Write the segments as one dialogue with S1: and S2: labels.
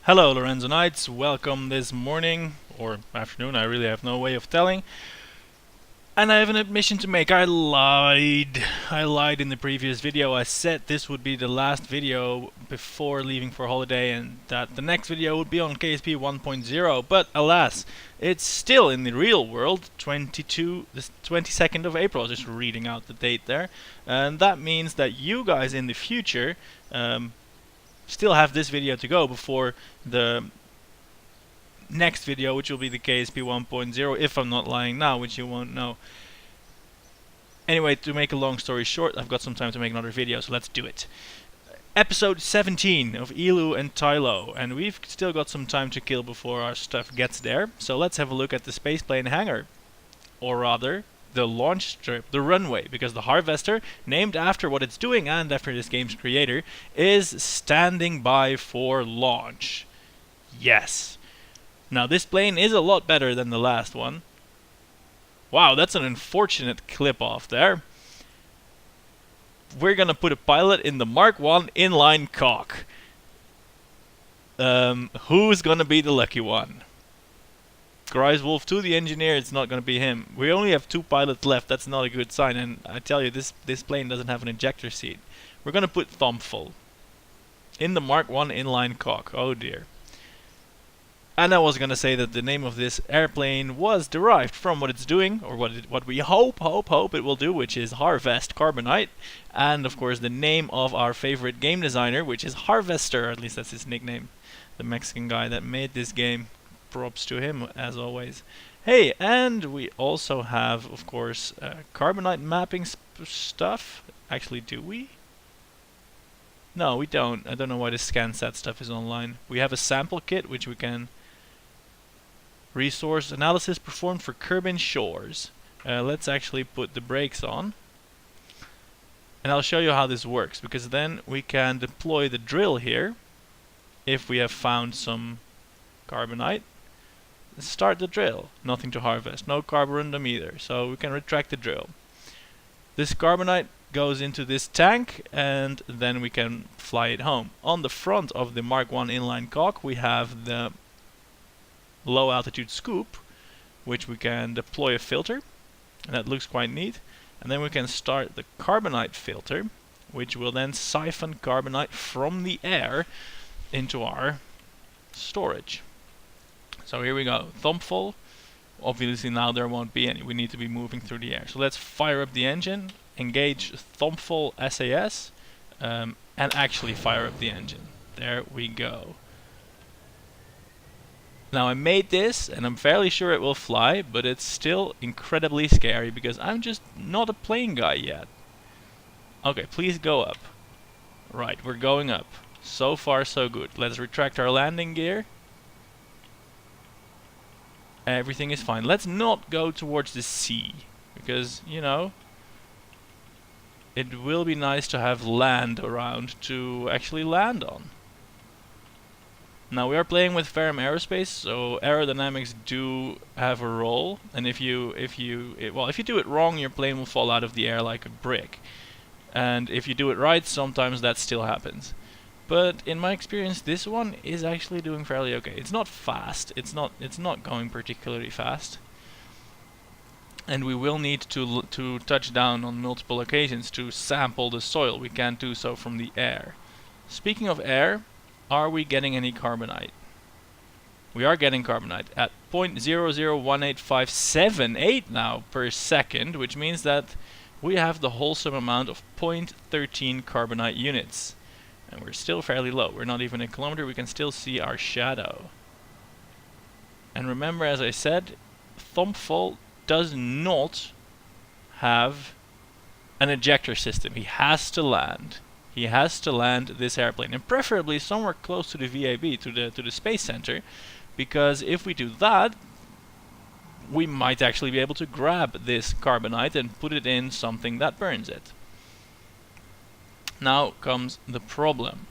S1: Hello Lorenzonites, welcome this morning, or afternoon, I really have no way of telling. And I have an admission to make. I lied in the previous video. I said this would be the last video before leaving for holiday and that the next video would be on KSP 1.0, but alas, it's still in the real world, the 22nd of April, just reading out the date there. And that means that you guys in the future still have this video to go before the next video, which will be the KSP 1.0, if I'm not lying now, which you won't know. Anyway, to make a long story short, I've got some time to make another video, so let's do it. Episode 17 of Eeloo and Tylo, and we've still got some time to kill before our stuff gets there, so let's have a look at the spaceplane hangar. Or rather, the launch strip, the runway, because the Harvester, named after what it's doing and after this game's creator, is standing by for launch. Yes. Now this plane is a lot better than the last one. Wow, that's an unfortunate clip off there. We're gonna put a pilot in the Mark 1 inline cock. Who's gonna be the lucky one? Wolf to the engineer, it's not gonna be him. We only have 2 pilots left, that's not a good sign, and I tell you, this plane doesn't have an ejector seat. We're gonna put Thumbful in the Mark 1 inline cock. Oh dear. And I was gonna say that the name of this airplane was derived from what it's doing, or what we hope it will do, which is Harvest Carbonite, and of course the name of our favorite game designer, which is Harvester, at least that's his nickname. The Mexican guy that made this game. Props to him, as always. Hey, and we also have, of course, Carbonite mapping stuff. Actually, do we? No, we don't. I don't know why the ScanSat stuff is online. We have a sample kit, which we can... Resource analysis performed for Kerbin shores. Let's actually put the brakes on. And I'll show you how this works, because then we can deploy the drill here, if we have found some Carbonite. Start the drill. Nothing to harvest. No carborundum either, so we can retract the drill. This Carbonite goes into this tank, and then we can fly it home. On the front of the Mark 1 inline cock, we have the low altitude scoop, which we can deploy a filter, and that looks quite neat. And then we can start the Carbonite filter, which will then siphon Carbonite from the air into our storage. So here we go, Thumbful. Obviously now there won't be any, we need to be moving through the air. So let's fire up the engine, engage Thumbful SAS, and actually fire up the engine. There we go. Now I made this, and I'm fairly sure it will fly, but it's still incredibly scary because I'm just not a plane guy yet. Okay, please go up. Right, we're going up. So far so good. Let's retract our landing gear. Everything is fine. Let's not go towards the sea, because, you know, it will be nice to have land around to actually land on. Now we are playing with Ferrum Aerospace, so aerodynamics do have a role, and if you do it wrong, your plane will fall out of the air like a brick. And if you do it right, sometimes that still happens. But in my experience, this one is actually doing fairly okay. It's not fast. It's not going particularly fast. And we will need to touch down on multiple occasions to sample the soil. We can't do so from the air. Speaking of air, are we getting any Carbonite? We are getting Carbonite at 0.001857 now per second, which means that we have the wholesome amount of 0.13 Carbonite units. And we're still fairly low. We're not even a kilometer, we can still see our shadow. And remember, as I said, Thumbful does not have an ejector system. He has to land. He has to land this airplane, and preferably somewhere close to the VAB, to the space center, because if we do that, we might actually be able to grab this Carbonite and put it in something that burns it. Now comes the problem.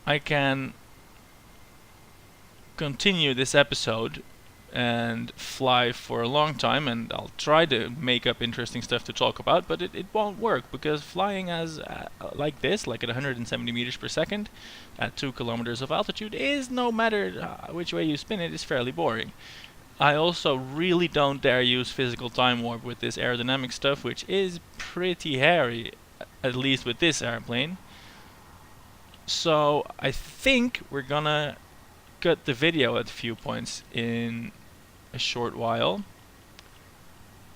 S1: I can continue this episode and fly for a long time, and I'll try to make up interesting stuff to talk about, but it won't work, because flying as like this, like at 170 meters per second at 2 kilometers of altitude, is, no matter which way you spin it, is fairly boring. I also really don't dare use physical time warp with this aerodynamic stuff, which is pretty hairy, at least with this airplane. So I think we're gonna cut the video at a few points in a short while,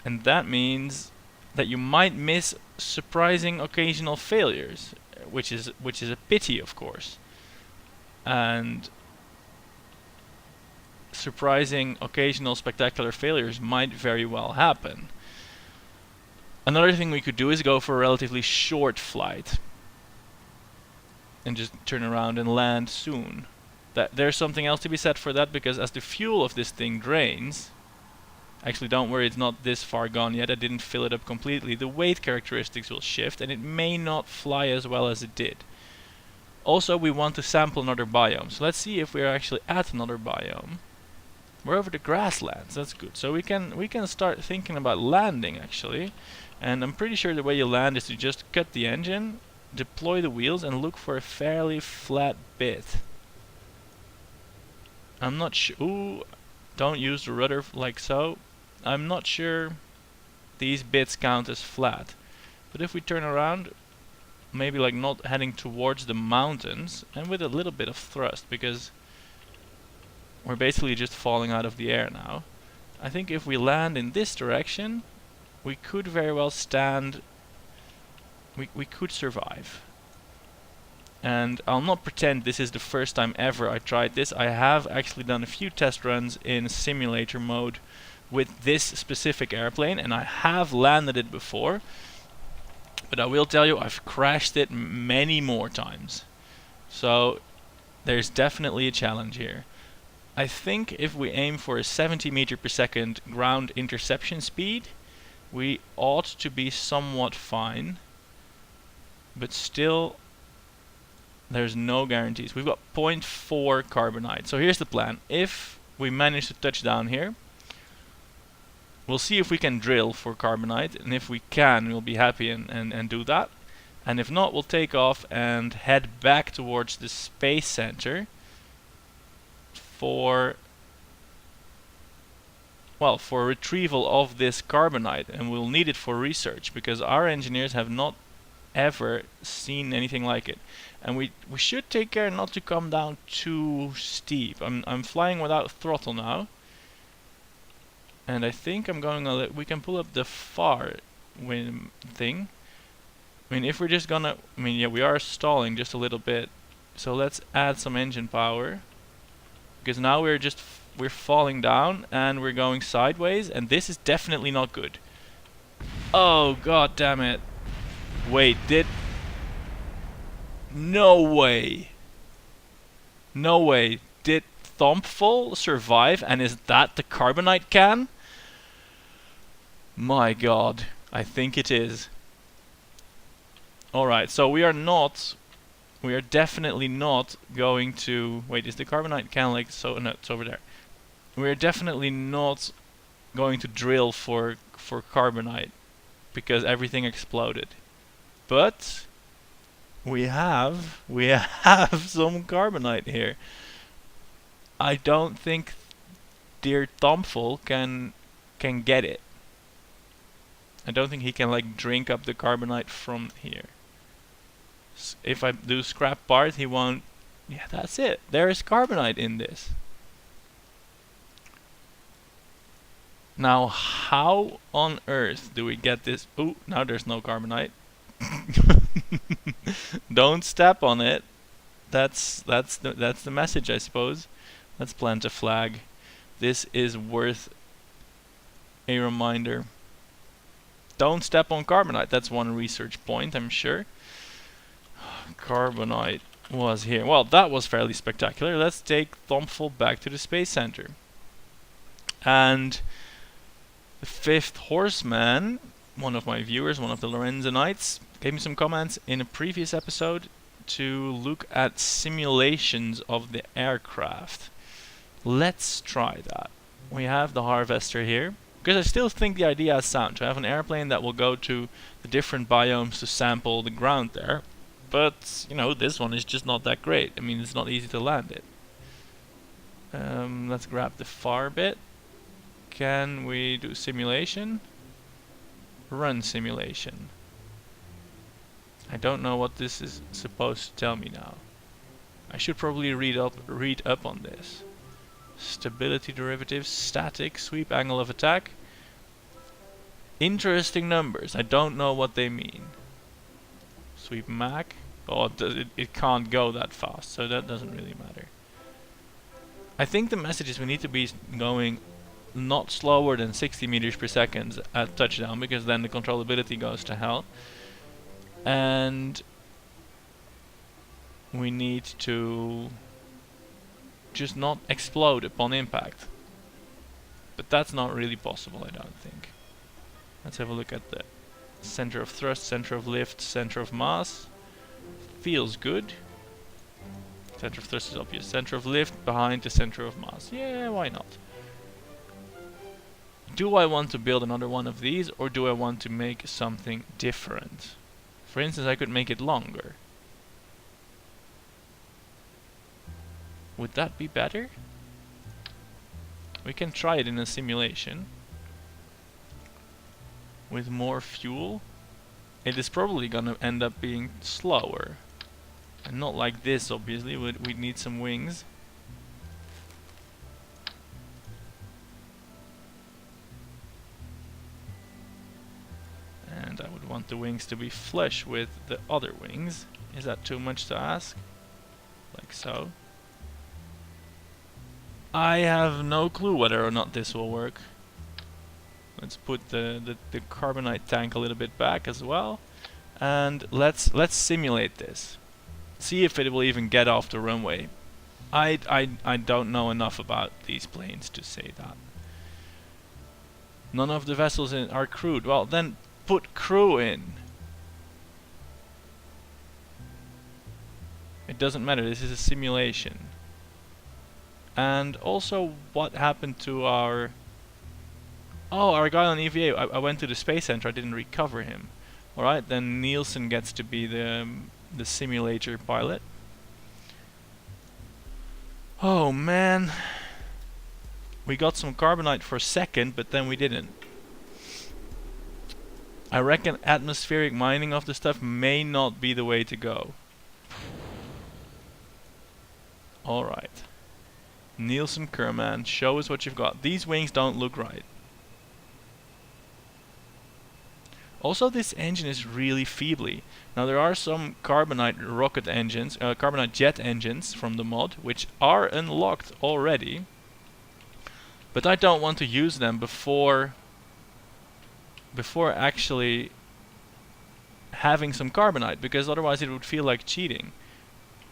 S1: and that means that you might miss surprising occasional failures, which is a pity, of course. And surprising occasional spectacular failures might very well happen. Another thing we could do is go for a relatively short flight and just turn around and land soon. There's something else to be said for that, because as the fuel of this thing drains, actually don't worry, it's not this far gone yet, I didn't fill it up completely, the weight characteristics will shift and it may not fly as well as it did. Also, we want to sample another biome, so let's see if we're actually at another biome. We're over the grasslands, that's good. So we can start thinking about landing, actually. And I'm pretty sure the way you land is to just cut the engine, deploy the wheels, and look for a fairly flat bit. I'm not sure. Ooh, don't use the rudder like so. I'm not sure these bits count as flat. But if we turn around, maybe like not heading towards the mountains, and with a little bit of thrust, because we're basically just falling out of the air now. I think if we land in this direction, we could very well stand. We could survive. And I'll not pretend this is the first time ever I tried this. I have actually done a few test runs in simulator mode with this specific airplane, and I have landed it before. But I will tell you, I've crashed it many more times. So there's definitely a challenge here. I think if we aim for a 70 meter per second ground interception speed, we ought to be somewhat fine. But still, there's no guarantees. We've got 0.4 carbonite. So here's the plan. If we manage to touch down here, we'll see if we can drill for carbonite. And if we can, we'll be happy and do that. And if not, we'll take off and head back towards the space center for retrieval of this carbonite. And we'll need it for research, because our engineers have not ever seen anything like it. And we should take care not to come down too steep. I'm flying without throttle now, and I think I'm going we can pull up the far wind thing. I mean, if we're just gonna, I mean, yeah, we are stalling just a little bit, so let's add some engine power, because now we're falling down and we're going sideways, and this is definitely not good. Oh god damn it. Wait, no way. No way. Did Thumpful survive, and is that the carbonite can? My god, I think it is. Alright, so we are definitely not going to, wait, is the carbonite can like, so, no, it's over there. We are definitely not going to drill for carbonite, because everything exploded. But we have some carbonite here. I don't think dear Thumpful can get it. I don't think he can like drink up the carbonite from here. If I do scrap part, he won't. Yeah, that's it. There is carbonite in this. Now, how on earth do we get this? Ooh, now there's no carbonite. Don't step on it. That's the message, I suppose. Let's plant a flag. This is worth a reminder. Don't step on carbonite. That's one research point, I'm sure. Carbonite was here. Well, that was fairly spectacular. Let's take Thumpful back to the space center. And the fifth horseman, one of my viewers, one of the Lorenzanites, gave me some comments in a previous episode to look at simulations of the aircraft. Let's try that. we have the harvester here. Because I still think the idea is sound, to have an airplane that will go to the different biomes to sample the ground there. But, you know, this one is just not that great. I mean, it's not easy to land it. Let's grab the far bit. Can we do simulation? Run simulation. I don't know what this is supposed to tell me now. I should probably read up on this. Stability derivatives, static, sweep angle of attack. Interesting numbers. I don't know what they mean. Sweep Mac. Oh, it can't go that fast, so that doesn't really matter. I think the message is we need to be going not slower than 60 meters per second at touchdown, because then the controllability goes to hell. And we need to just not explode upon impact. But that's not really possible, I don't think. Let's have a look at the center of thrust, center of lift, center of mass. Feels good. Center of thrust is obvious. Center of lift behind the center of mass. Yeah, why not? Do I want to build another one of these, or do I want to make something different? For instance, I could make it longer. Would that be better? We can try it in a simulation. With more fuel. It is probably gonna end up being slower. And not like this, obviously. We'd need some wings. And I would want the wings to be flush with the other wings. Is that too much to ask? Like so. I have no clue whether or not this will work. Let's put the carbonite tank a little bit back as well. And let's simulate this. See if it will even get off the runway. I don't know enough about these planes to say that. None of the vessels are crewed. Well, then put crew in. It doesn't matter, this is a simulation. And also, what happened to our... Oh, our guy on EVA. I went to the Space Center, I didn't recover him. Alright, then Nielsen gets to be the simulator pilot. Oh man. We got some carbonite for a second, but then we didn't. I reckon atmospheric mining of the stuff may not be the way to go. Alright. Nielsen Kerman, show us what you've got. These wings don't look right. Also, this engine is really feebly. Now there are some carbonite rocket engines, carbonite jet engines from the mod, which are unlocked already. But I don't want to use them before actually having some carbonite, because otherwise it would feel like cheating.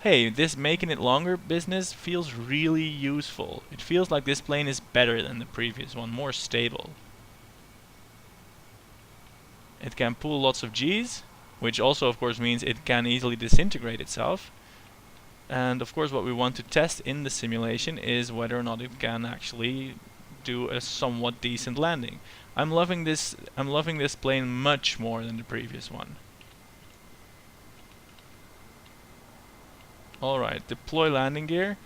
S1: Hey, this making it longer business feels really useful. It feels like this plane is better than the previous one, more stable. It can pull lots of G's, which also of course means it can easily disintegrate itself. And of course what we want to test in the simulation is whether or not it can actually do a somewhat decent landing. I'm loving this plane much more than the previous one. Alright, deploy landing gear.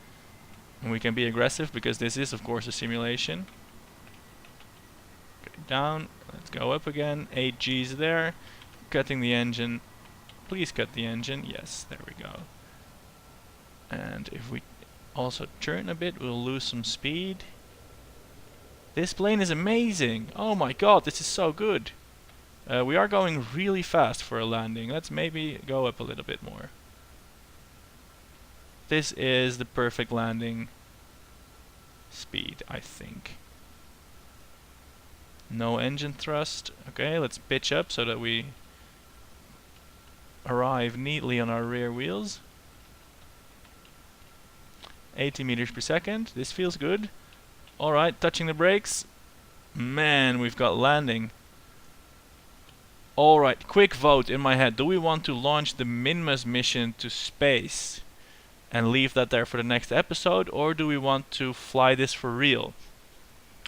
S1: And we can be aggressive because this is of course a simulation. Okay, down, let's go up again. 8 G's there. Cutting the engine. Please cut the engine. Yes, there we go. And if we also turn a bit, we'll lose some speed. This plane is amazing! Oh my god, this is so good! We are going really fast for a landing. Let's maybe go up a little bit more. This is the perfect landing speed, I think. No engine thrust. Okay, let's pitch up so that we arrive neatly on our rear wheels. 80 meters per second. This feels good. Alright, touching the brakes. Man, we've got landing. Alright, quick vote in my head. Do we want to launch the Minmus mission to space and leave that there for the next episode, or do we want to fly this for real?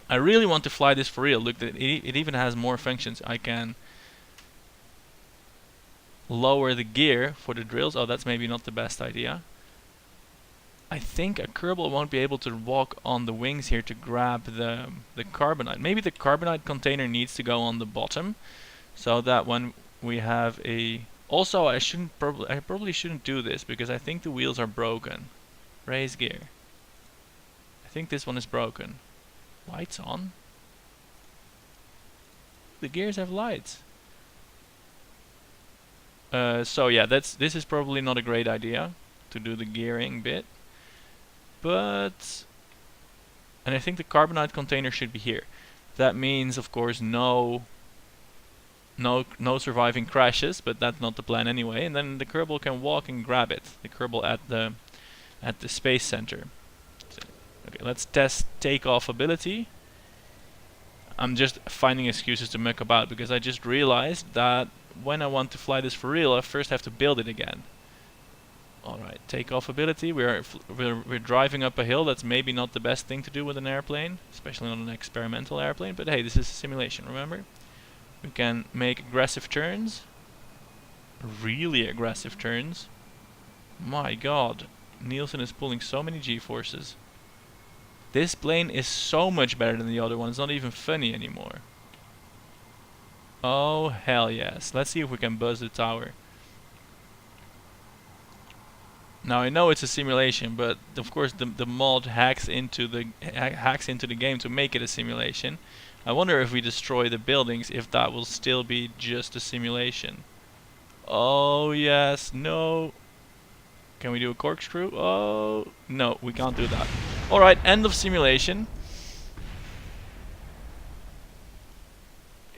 S1: I really want to fly this for real. Look, it even has more functions. I can lower the gear for the drills. Oh, that's maybe not the best idea. I think a Kerbal won't be able to walk on the wings here to grab the carbonite. Maybe the carbonite container needs to go on the bottom, so that when we have a... Also, I probably shouldn't do this because I think the wheels are broken. Raise gear. I think this one is broken. Lights on? The gears have lights. So yeah, this is probably not a great idea to do the gearing bit. But... And I think the carbonite container should be here. That means, of course, no surviving crashes, but that's not the plan anyway. And then the Kerbal can walk and grab it. The Kerbal at the space center. So, okay, let's test takeoff ability. I'm just finding excuses to muck about because I just realized that when I want to fly this for real, I first have to build it again. Alright, takeoff ability. We're driving up a hill. That's maybe not the best thing to do with an airplane, especially not an experimental airplane, but hey, this is a simulation, remember? We can make aggressive turns. Really aggressive turns. My god, Nielsen is pulling so many G-forces. This plane is so much better than the other one. It's not even funny anymore. Oh, hell yes. Let's see if we can buzz the tower. Now I know it's a simulation, but of course the mod hacks into the game to make it a simulation. I wonder if we destroy the buildings, if that will still be just a simulation. Oh yes, no. Can we do a corkscrew? Oh no, we can't do that. Alright, end of simulation.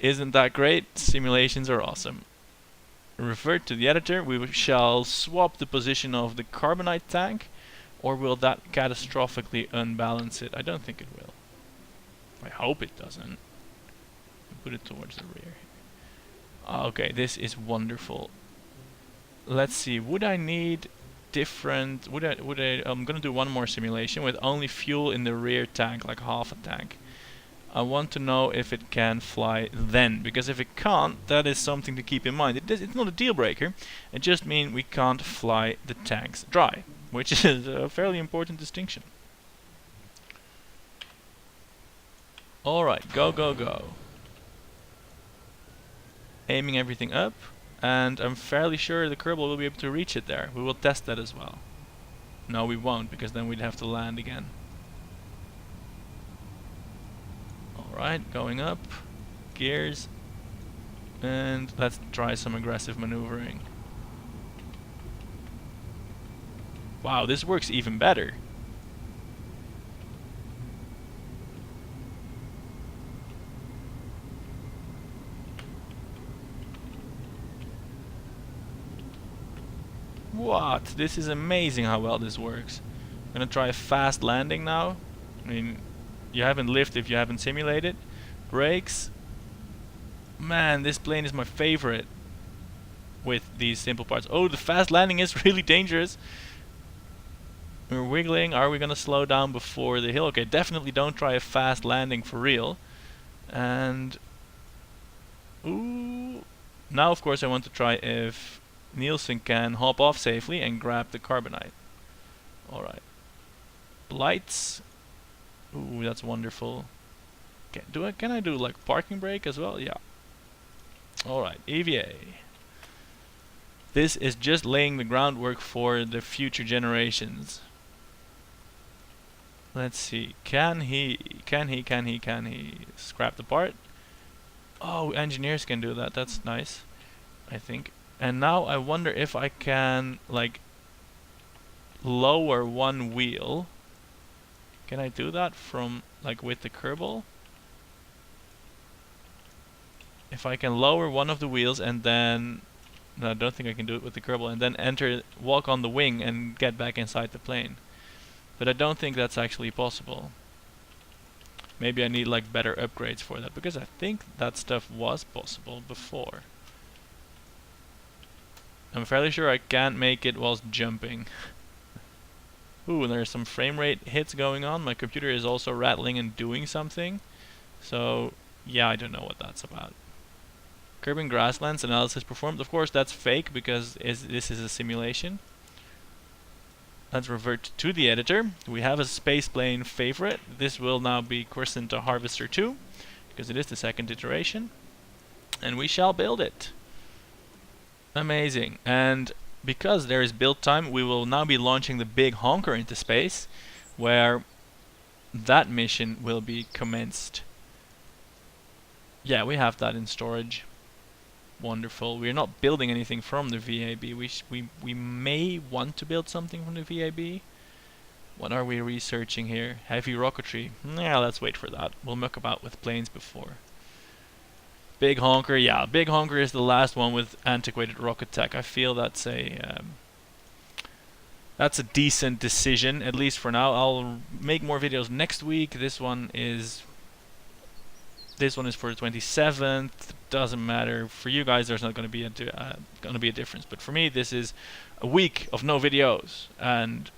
S1: Isn't that great? Simulations are awesome. Revert to the editor. We shall swap the position of the carbonite tank, or will that catastrophically unbalance it? I don't think it will. I hope it doesn't. Put it towards the rear. Okay, this is wonderful. Let's see. Would I need different? I'm gonna do one more simulation with only fuel in the rear tank, like half a tank. I want to know if it can fly then, because if it can't, that is something to keep in mind. It's not a deal breaker, it just means we can't fly the tanks dry, which is a fairly important distinction. Alright, go, go, go. Aiming everything up, and I'm fairly sure the Kerbal will be able to reach it there. We will test that as well. No, we won't, because then we'd have to land again. Alright, going up, gears, and let's try some aggressive maneuvering. Wow, this works even better. What? This is amazing how well this works. I'm gonna try a fast landing now. I mean, you haven't lived if you haven't simulated. Brakes. Man, this plane is my favorite with these simple parts. Oh, the fast landing is really dangerous. We're wiggling. Are we gonna slow down before the hill? Okay, definitely don't try a fast landing for real. And ooh, now of course I want to try if Nielsen can hop off safely and grab the carbonite. Alright. Lights. Ooh, that's wonderful. Can I do like parking brake as well? Yeah. Alright, EVA. This is just laying the groundwork for the future generations. Let's see. Can he scrap the part? Oh, engineers can do that. That's nice, I think. And now I wonder if I can like lower one wheel. Can I do that from like with the Kerbal? If I can lower one of the wheels and then... No, I don't think I can do it with the Kerbal, and then walk on the wing and get back inside the plane. But I don't think that's actually possible. Maybe I need like better upgrades for that, because I think that stuff was possible before. I'm fairly sure I can't make it whilst jumping. Ooh, there's some frame rate hits going on. My computer is also rattling and doing something. So yeah, I don't know what that's about. Kerbin grasslands analysis performed. Of course, that's fake because this is a simulation. Let's revert to the editor. We have a spaceplane favorite. This will now be christened to Harvester 2 because it is the second iteration. And we shall build it. Amazing. And because there is build time, we will now be launching the big honker into space, where that mission will be commenced. Yeah, we have that in storage. Wonderful. We're not building anything from the VAB. We may want to build something from the VAB. What are we researching here? Heavy rocketry. Yeah, let's wait for that. We'll muck about with planes before. Big honker. Yeah, big honker is the last one with antiquated rocket tech. I feel that's a decent decision, at least for now. I'll make more videos next week. This one is for the 27th. Doesn't matter for you guys. There's not going to be a difference, but for me, this is a week of no videos, and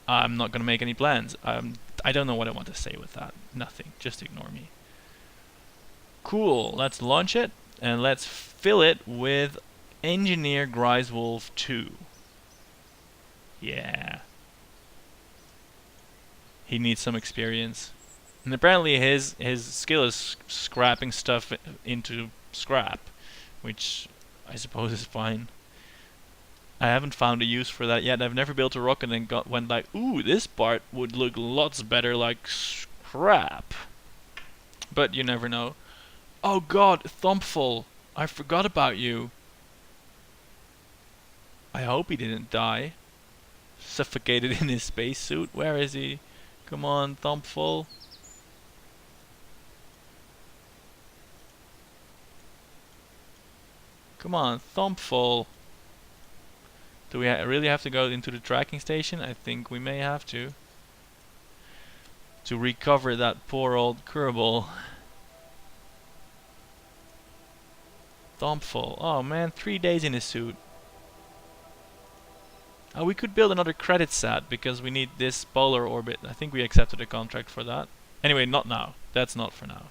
S1: I'm not going to make any plans. I don't know what I want to say with that. Nothing. Just ignore me. Cool. Let's launch it and let's fill it with Engineer Griswolf 2. Yeah. He needs some experience. And apparently his skill is scrapping stuff into scrap, which I suppose is fine. I haven't found a use for that yet. I've never built a rocket and went like, ooh, this part would look lots better like scrap. But you never know. Oh god, Thumpful, I forgot about you. I hope he didn't die. Suffocated in his spacesuit. Where is he? Come on, Thumpful. Come on, Thumpful. Do we really have to go into the tracking station? I think we may have to. To recover that poor old Kerbal. Thumpful. Oh man, 3 days in his suit. Oh, we could build another credit sat because we need this polar orbit. I think we accepted a contract for that. Anyway, not now. That's not for now.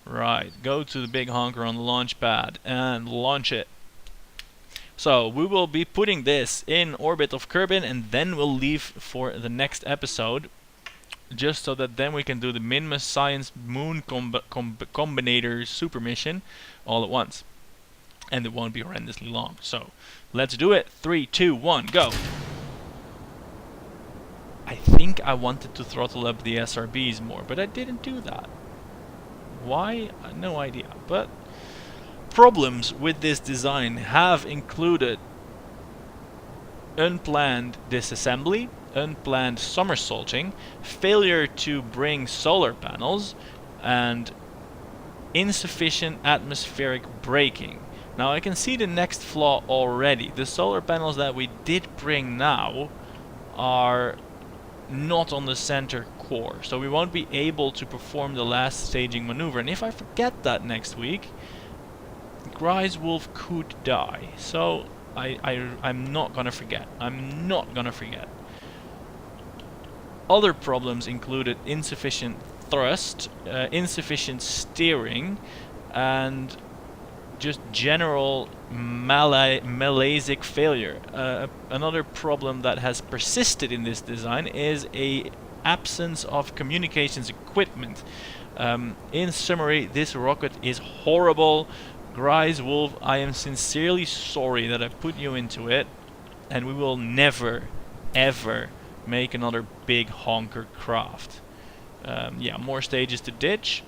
S1: Right, go to the big honker on the launch pad and launch it. So we will be putting this in orbit of Kerbin, and then we'll leave for the next episode, just so that then we can do the Minmus Science Moon Combinator super mission all at once. And it won't be horrendously long. So let's do it. 3, 2, 1, go! I think I wanted to throttle up the SRBs more, but I didn't do that. Why? No idea. But problems with this design have included unplanned disassembly, unplanned somersaulting, failure to bring solar panels, and insufficient atmospheric braking. Now I can see the next flaw already. The solar panels that we did bring now are not on the center core, so we won't be able to perform the last staging maneuver. And if I forget that next week, Griswolf could die. So I'm not gonna forget. I'm not gonna forget. Other problems included insufficient thrust, insufficient steering, and just general Malaysic failure. Another problem that has persisted in this design is a absence of communications equipment. In summary, this rocket is horrible. Griswolf, I am sincerely sorry that I put you into it, and we will never, ever make another big honker craft. Yeah, more stages to ditch.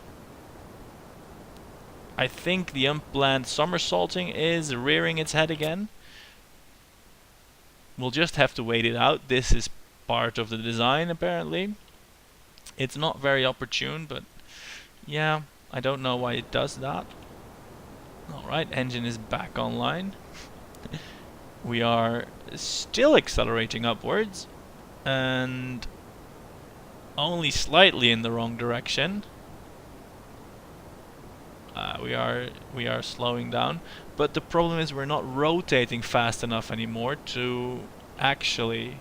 S1: I think the unplanned somersaulting is rearing its head again. We'll just have to wait it out. This is part of the design, apparently. It's not very opportune, but yeah, I don't know why it does that. Alright, engine is back online. We are still accelerating upwards, and only slightly in the wrong direction. We are slowing down, but the problem is we're not rotating fast enough anymore to actually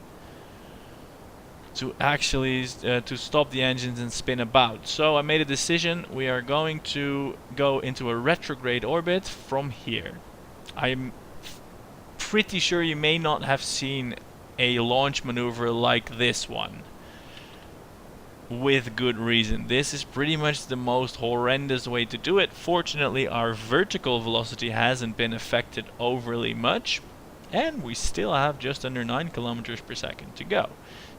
S1: to actually to stop the engines and spin about. So I made a decision. We are going to go into a retrograde orbit from here. I'm pretty sure you may not have seen a launch maneuver like this one. With good reason. This is pretty much the most horrendous way to do it. Fortunately, our vertical velocity hasn't been affected overly much, and we still have just under 9 kilometers per second to go.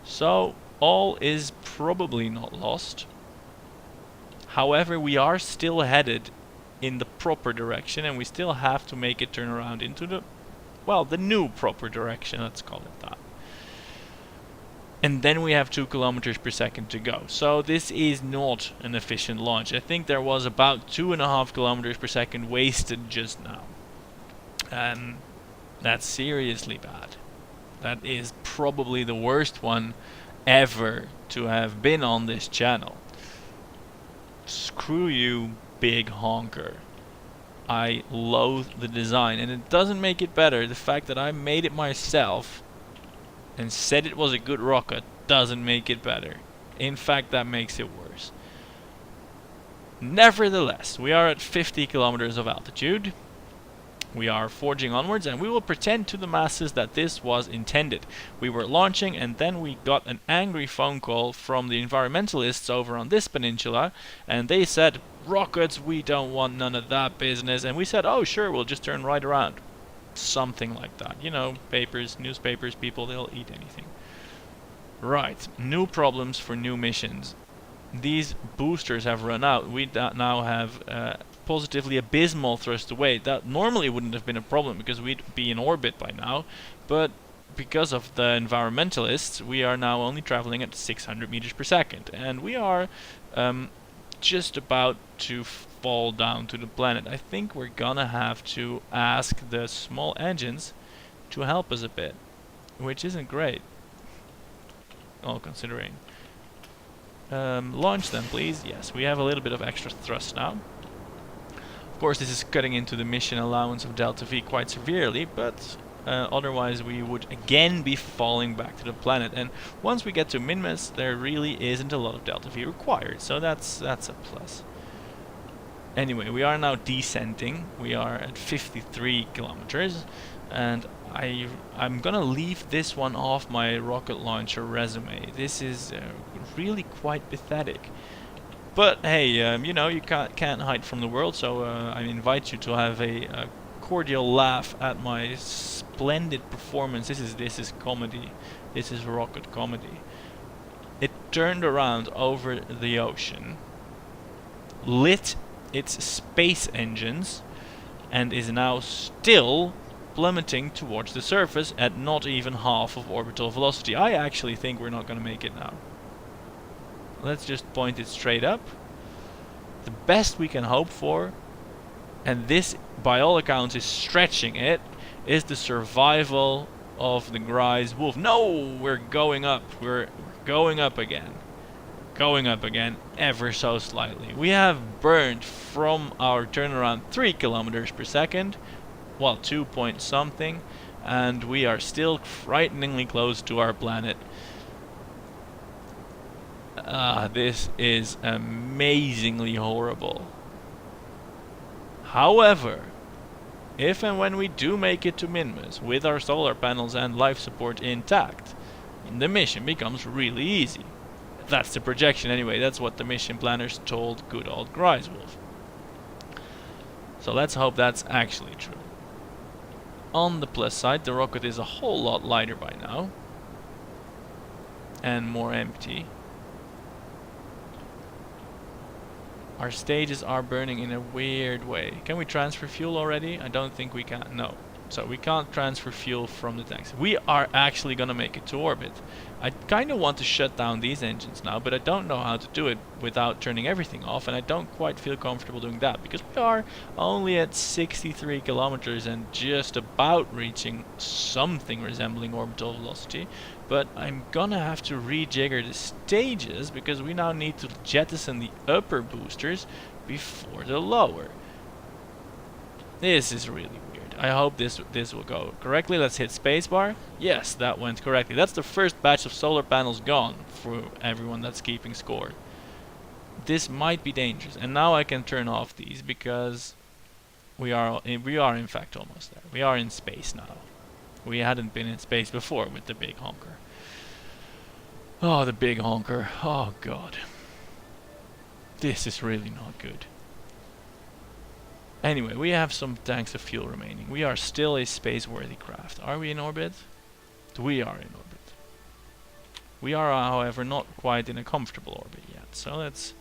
S1: So all is probably not lost. However, we are still headed in the proper direction, and we still have to make it turn around into the, well, the new proper direction, let's call it that. And then we have 2 kilometers per second to go. So this is not an efficient launch. I think there was about 2.5 kilometers per second wasted just now. That's seriously bad. That is probably the worst one ever to have been on this channel. Screw you, big honker. I loathe the design, and it doesn't make it better. The fact that I made it myself and said it was a good rocket doesn't make it better. In fact, that makes it worse. Nevertheless, we are at 50 kilometers of altitude. We are forging onwards, and we will pretend to the masses that this was intended. We were launching, and then we got an angry phone call from the environmentalists over on this peninsula, and they said, rockets, we don't want none of that business. And we said, oh sure, we'll just turn right around. Something like that. You know, papers, newspapers, people, they'll eat anything. Right, new problems for new missions. These boosters have run out. We now have positively abysmal thrust away. That normally wouldn't have been a problem because we'd be in orbit by now, but because of the environmentalists, we are now only traveling at 600 meters per second, and we are just about to fall down to the planet. I think we're gonna have to ask the small engines to help us a bit, which isn't great, all considering. Launch them, please. Yes, we have a little bit of extra thrust now. Of course, this is cutting into the mission allowance of Delta V quite severely, but otherwise we would again be falling back to the planet. And once we get to Minmus, there really isn't a lot of Delta V required, so that's a plus. Anyway, we are now descending. We are at 53 kilometers, and I'm gonna leave this one off my rocket launcher resume. This is really quite pathetic. But hey, you know, you can't hide from the world, so I invite you to have a cordial laugh at my splendid performance. This is comedy. This is rocket comedy. It turned around over the ocean, lit its space engines, and is now still plummeting towards the surface at not even half of orbital velocity. I actually think we're not going to make it now. Let's just point it straight up. The best we can hope for, and this by all accounts is stretching it, is the survival of the Grise Wolf. No, we're going up. We're going up again. Going up again ever so slightly. We have burned from our turnaround 3 kilometers per second, well, 2 point something, and we are still frighteningly close to our planet. This is amazingly horrible. However, if and when we do make it to Minmus with our solar panels and life support intact, the mission becomes really easy. That's the projection anyway. That's what the mission planners told good old Grisewolf. So let's hope that's actually true. On the plus side, the rocket is a whole lot lighter by now. And more empty. Our stages are burning in a weird way. Can we transfer fuel already? I don't think we can. No. So we can't transfer fuel from the tanks. We are actually gonna make it to orbit. I kind of want to shut down these engines now, but I don't know how to do it without turning everything off, and I don't quite feel comfortable doing that because we are only at 63 kilometers and just about reaching something resembling orbital velocity. But I'm gonna have to rejigger the stages because we now need to jettison the upper boosters before the lower. This is really weird. I hope this will go correctly. Let's hit spacebar. Yes, that went correctly. That's the first batch of solar panels gone for everyone that's keeping score. This might be dangerous, and now I can turn off these because we are in fact almost there. We are in space now. We hadn't been in space before with the big honker. Oh, the big honker. Oh god. This is really not good. Anyway, we have some tanks of fuel remaining. We are still a space-worthy craft. Are we in orbit? We are in orbit. We are, however, not quite in a comfortable orbit yet. So let's...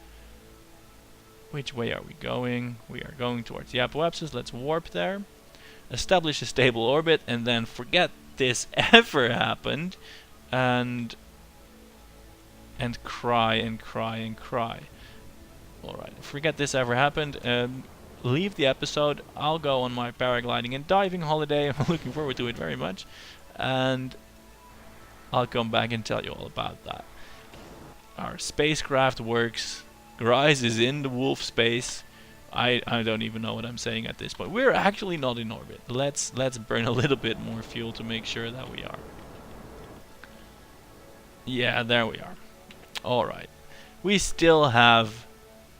S1: Which way are we going? We are going towards the apoapsis. Let's warp there. Establish a stable orbit, and then forget this ever happened. And cry and cry and cry. Alright, forget this ever happened. Leave the episode. I'll go on my paragliding and diving holiday. I'm looking forward to it very much. And I'll come back and tell you all about that. Our spacecraft works. Rise is in the wolf space. I don't even know what I'm saying at this point. We're actually not in orbit. Let's burn a little bit more fuel to make sure that we are. Yeah, there we are. Alright. We still have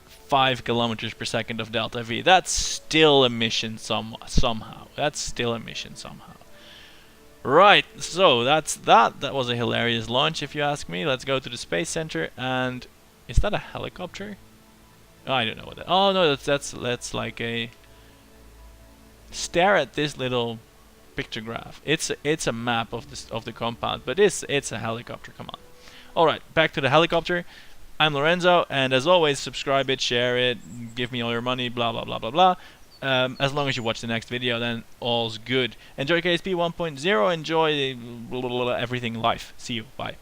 S1: 5 kilometers per second of delta V. That's still a mission somehow. That's still a mission somehow. Right, so that's that. That was a hilarious launch if you ask me. Let's go to the Space Center and... Is that a helicopter? Oh, I don't know what that... Oh no, that's like a... Stare at this little pictograph. It's a map of the compound, but it's a helicopter. Come on. All right, back to the helicopter. I'm Lorenzo, and as always, subscribe it, share it, give me all your money, blah blah blah blah blah. As long as you watch the next video, then all's good. Enjoy KSP 1.0. Enjoy everything life. See you. Bye.